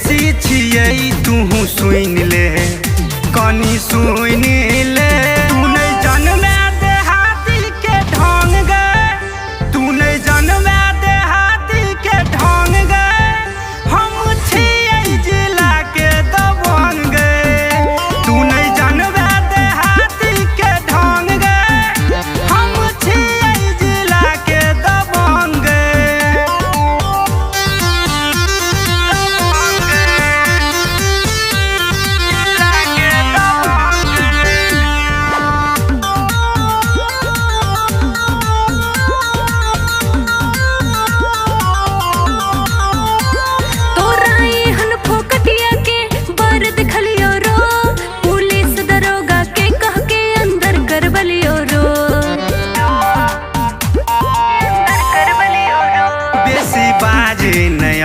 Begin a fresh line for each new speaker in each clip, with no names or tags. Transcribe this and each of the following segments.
परदेसी छियै तू सुन ले कनी सुन ले। तू नहीं जनमे देहाती के ढंग गए, तू नहीं जनमे देहाती के ढंग गए। हम छियै जिला के दबंग गए, तू नहीं जनमे देहाती के ढंग गए। हम छियै जिला के दबंग गए।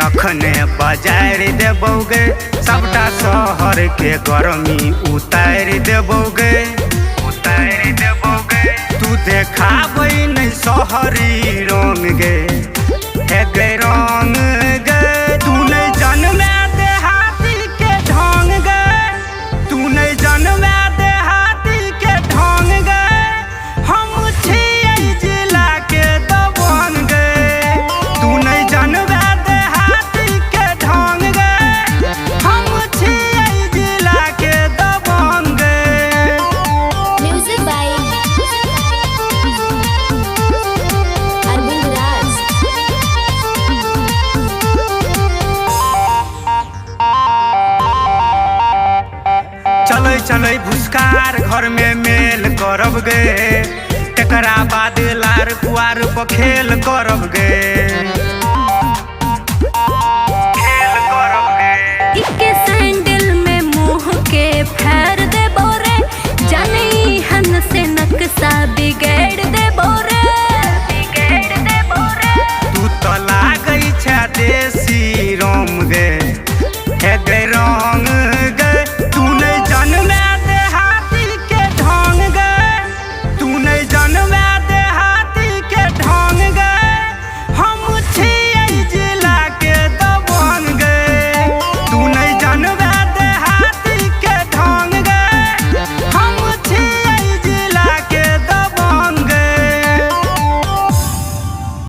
अखने बाजार देबोगे, सबटा शहर के गर्मी उतार देबोगे, उतार देबोगे। तू देखाबै नहीं शहरी रंग गे, हे गे रंग गे। तू नहीं जनमे देहाती के ढंग गे, तू नहीं जनमे देहाती के ढंग गे। हम छियै जिला के दबंग गे, तू नहीं जनमे चलै भुस्कार घर में मेल करब गे, तकरा बाद लार पुआर पर खेल करब गे।